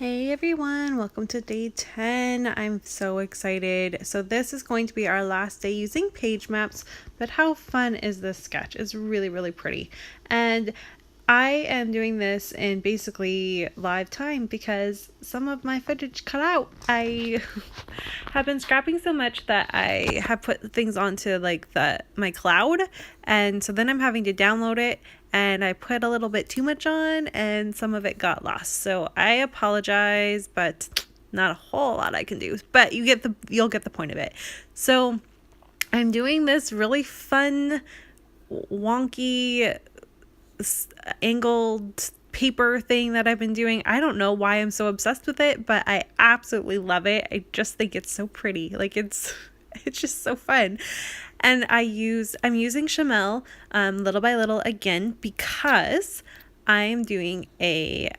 Hey everyone, welcome to day 10. I'm so excited. So this is going to be our last day using page maps, but how fun is this sketch? It's really, really pretty. And I am doing this in basically live time because some of my footage cut out. I have been scrapping so much that I have put things onto my cloud, and so then I'm having to download it, and I put a little bit too much on and some of it got lost. So I apologize, but not a whole lot I can do. But you'll get the point of it. So I'm doing this really fun, wonky, angled paper thing that I've been doing. I don't know why I'm so obsessed with it, but I absolutely love it. I just think it's so pretty. It's just so fun. And I'm using Chamel little by little again because I'm doing a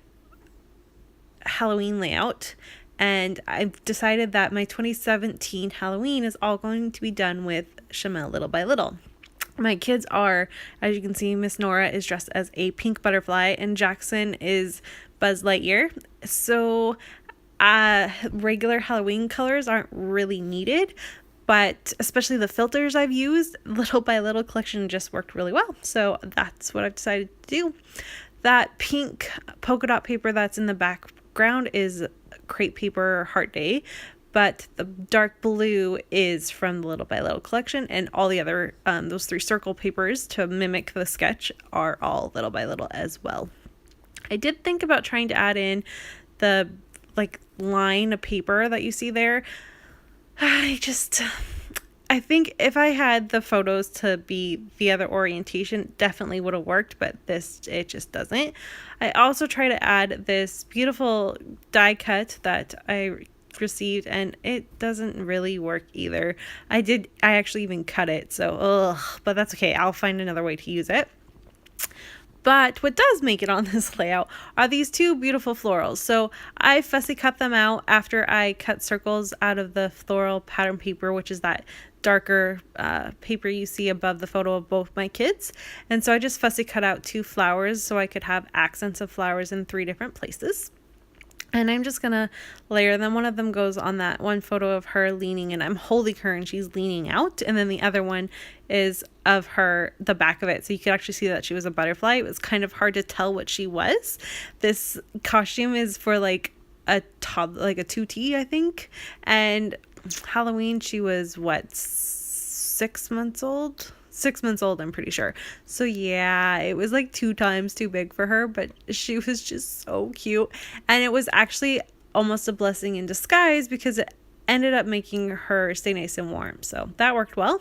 Halloween layout, and I've decided that my 2017 Halloween is all going to be done with Chamel little by little. My kids are, as you can see, Miss Nora is dressed as a pink butterfly and Jackson is Buzz Lightyear. So regular Halloween colors aren't really needed, but especially the filters I've used, little by little collection just worked really well. So that's what I've decided to do. That pink polka dot paper that's in the background is crepe paper Heart Day, but the dark blue is from the Little by Little collection, and all the other, those 3 circle papers to mimic the sketch are all Little by Little as well. I did think about trying to add in the line of paper that you see there. I think if I had the photos to be the other orientation, definitely would have worked, but it just doesn't. I also try to add this beautiful die cut that I received, and it doesn't really work either. I actually even cut it, but that's okay. I'll find another way to use it. But what does make it on this layout are these 2 beautiful florals. So I fussy cut them out after I cut circles out of the floral pattern paper, which is that darker paper you see above the photo of both my kids. And so I just fussy cut out 2 flowers so I could have accents of flowers in 3 different places. And I'm just going to layer them. One of them goes on that one photo of her leaning, and I'm holding her and she's leaning out. And then the other one is of the back of it. So you could actually see that she was a butterfly. It was kind of hard to tell what she was. This costume is for a 2T, I think. And Halloween, she was 6 months old? 6 months old, I'm pretty sure. So yeah, it was 2 times too big for her, but she was just so cute. And it was actually almost a blessing in disguise because it ended up making her stay nice and warm. So that worked well.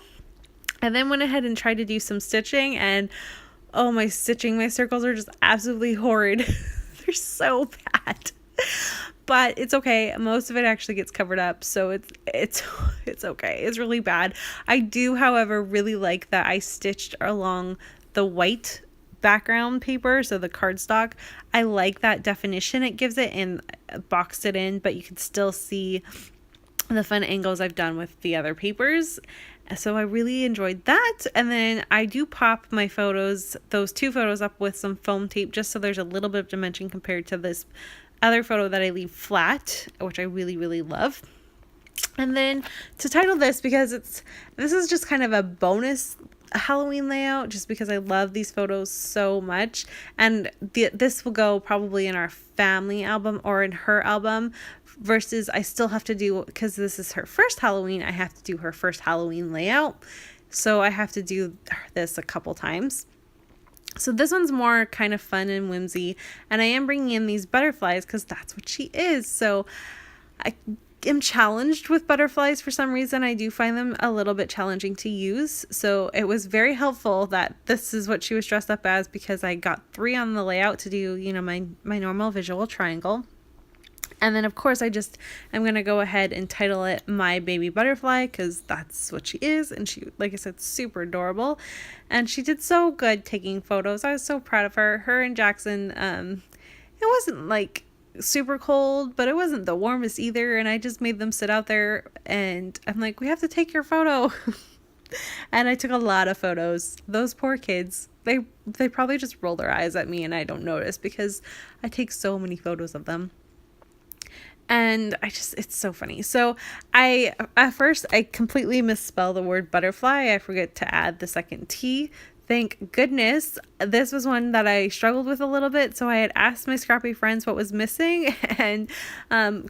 And then went ahead and tried to do some stitching, and my circles are just absolutely horrid. They're so bad. But it's okay. Most of it actually gets covered up, so it's okay. It's really bad. I do, however, really like that I stitched along the white background paper, so the cardstock. I like that definition it gives it and boxed it in, but you can still see the fun angles I've done with the other papers. So I really enjoyed that. And then I do pop my photos, those 2 photos, up with some foam tape just so there's a little bit of dimension compared to this other photo that I leave flat, which I really, really love. And then to title this, because this is just kind of a bonus Halloween layout, just because I love these photos so much, and this will go probably in our family album or in her album, versus I still have to do, because this is her first Halloween, I have to do her first Halloween layout, so I have to do this a couple times. So this one's more kind of fun and whimsy, and I am bringing in these butterflies because that's what she is. So I am challenged with butterflies for some reason. I do find them a little bit challenging to use. So it was very helpful that this is what she was dressed up as, because I got 3 on the layout to do, my normal visual triangle. And then, of course, I'm going to go ahead and title it My Baby Butterfly, because that's what she is. And she, like I said, super adorable. And she did so good taking photos. I was so proud of her. Her and Jackson, it wasn't super cold, but it wasn't the warmest either. And I just made them sit out there. And I'm like, we have to take your photo. And I took a lot of photos. Those poor kids, they probably just roll their eyes at me and I don't notice because I take so many photos of them. And it's so funny. So at first I completely misspell the word butterfly. I forget to add the second T. Thank goodness. This was one that I struggled with a little bit. So I had asked my scrappy friends what was missing. And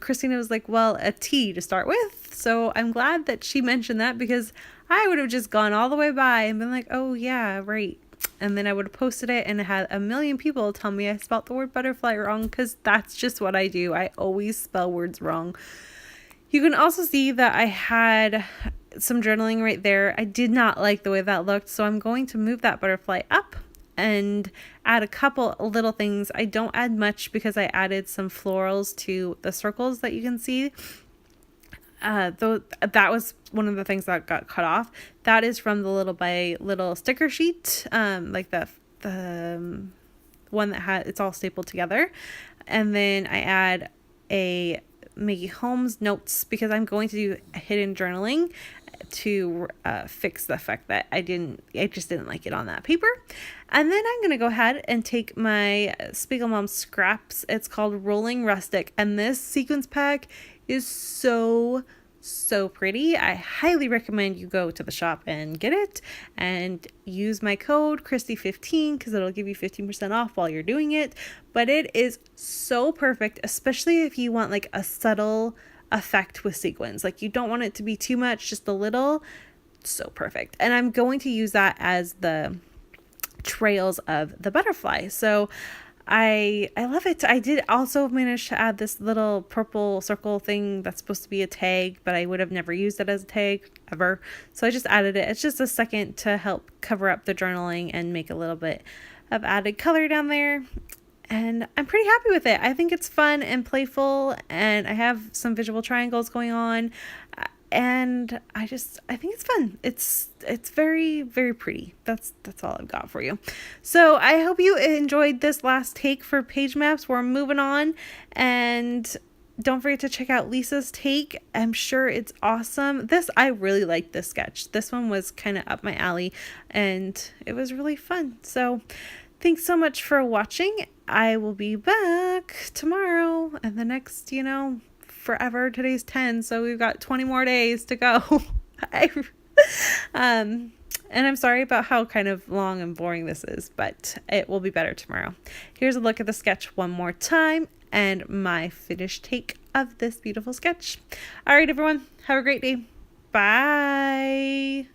Christina was like, well, a T to start with. So I'm glad that she mentioned that, because I would have just gone all the way by and been like, oh yeah, right. And then I would have posted it and it had a million people tell me I spelled the word butterfly wrong, because that's just what I do. I always spell words wrong. You can also see that I had some journaling right there. I did not like the way that looked, so I'm going to move that butterfly up and add a couple little things. I don't add much because I added some florals to the circles that you can see. Though that was one of the things that got cut off. That is from the Little by Little sticker sheet, like the one that had it's all stapled together. And then I add a Maggie Holmes notes, because I'm going to do hidden journaling to fix the fact that I just didn't like it on that paper. And then I'm going to go ahead and take my Spiegel Mom scraps. It's called Rolling Rustic, and this sequence pack is so pretty. I highly recommend you go to the shop and get it, and use my code Christy15, because it'll give you 15% off while you're doing it. But it is so perfect, especially if you want like a subtle effect with sequins. Like, you don't want it to be too much, just a little. So perfect. And I'm going to use that as the trails of the butterfly. So I love it. I did also manage to add this little purple circle thing that's supposed to be a tag, but I would have never used it as a tag ever. So I just added it. It's just a second to help cover up the journaling and make a little bit of added color down there. And I'm pretty happy with it. I think it's fun and playful, and I have some visual triangles going on. And I think it's fun. It's very, very pretty. That's all I've got for you. So I hope you enjoyed this last take for page maps. We're moving on, and don't forget to check out Lisa's take. I'm sure it's awesome. I really liked this sketch. This one was kind of up my alley, and it was really fun. So thanks so much for watching. I will be back tomorrow and the next, forever. Today's 10, so we've got 20 more days to go. And I'm sorry about how kind of long and boring this is, but it will be better tomorrow. Here's a look at the sketch one more time and my finished take of this beautiful sketch. All right, everyone, have a great day. Bye.